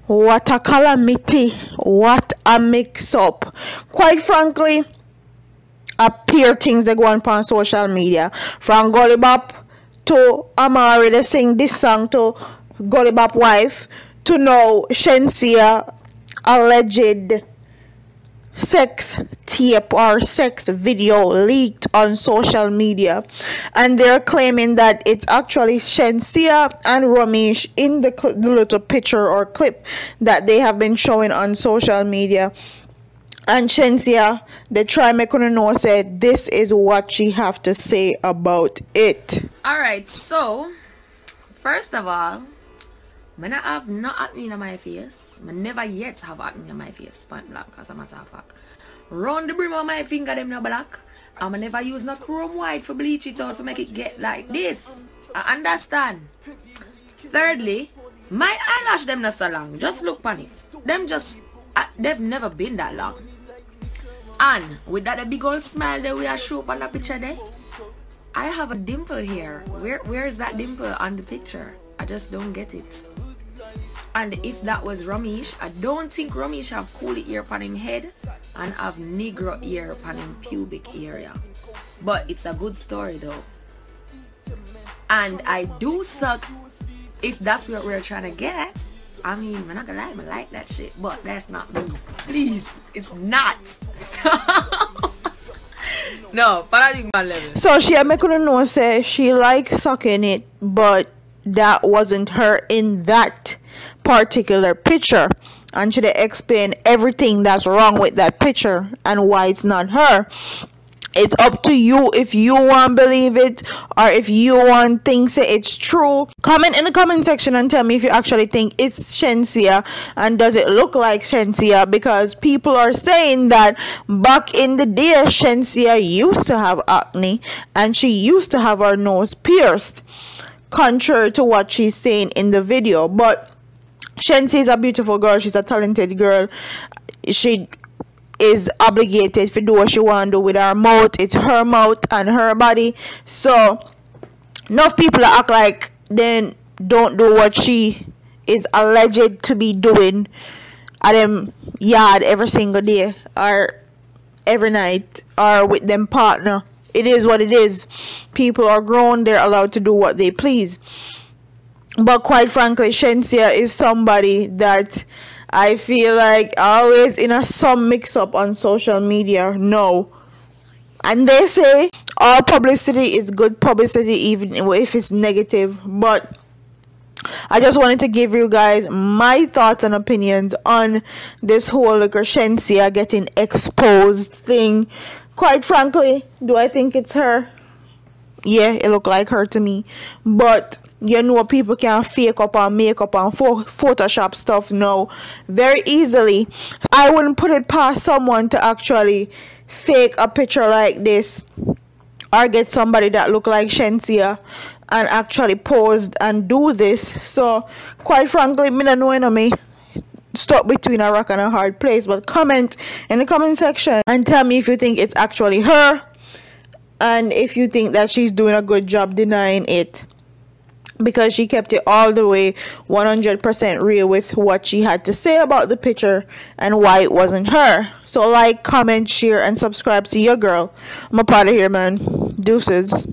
What a calamity. What a mix-up. Quite frankly, appear things that go on social media. From Gully Bop to Amari, they sing this song to Gully Bop wife, to now Shenseea alleged sex tape or sex video leaked on social media, and they're claiming that it's actually Shenseea and Ramesh in the little picture or clip that they have been showing on social media. And Shenseea, they try make you know, said this is what she have to say about it. Alright, so first of all, I have no acne in my face. I never yet have acne in my face, point blank, as a matter of fact. Round the brim of my finger, them no black. I never use no chrome white for bleach it out to make it get like this. I understand. Thirdly, my eyelash them not so long. Just look on it. Them just, they've never been that long. And with that big old smile that we are show up on the picture there, I have a dimple here. Where is that dimple on the picture? I just don't get it. And if that was Ramesh, I don't think Ramesh have coolie ear upon him head and have negro ear upon him pubic area. But it's a good story though. And I do suck, if that's what we're trying to get at. I mean, I'm not gonna lie, I like that shit, but that's not me. Please, it's not. No, paradigm level. So she make you know say she like sucking it, but that wasn't her in that particular picture, and she explain everything that's wrong with that picture and why it's not her. It's up to you if you want to believe it or if you want to think it's true. Comment in the comment section and tell me if you actually think it's Shenseea and does it look like Shenseea, because people are saying that back in the day Shenseea used to have acne and she used to have her nose pierced, contrary to what she's saying in the video. But Shenseea is a beautiful girl. She's a talented girl. She is obligated to do what she want to do with her mouth. It's her mouth and her body. So enough people act like they don't do what she is alleged to be doing at them yard every single day or every night or with them partner. It is what it is. People are grown. They're allowed to do what they please. But quite frankly, Shenseea is somebody that I feel like always in some mix-up on social media. No. And they say all publicity is good publicity, even if it's negative. But I just wanted to give you guys my thoughts and opinions on this whole Shenseea getting exposed thing. Quite frankly, do I think it's her? Yeah, it looked like her to me. But you know, people can fake up and make up and Photoshop stuff now very easily. I wouldn't put it past someone to actually fake a picture like this or get somebody that look like Shenseea and actually posed and do this. So quite frankly, me don't know me. Stuck between a rock and a hard place. But comment in the comment section and tell me if you think it's actually her and if you think that she's doing a good job denying it, because she kept it all the way 100% real with what she had to say about the picture and why it wasn't her. So like, comment, share and subscribe to your girl. I'm a part of here, man. Deuces.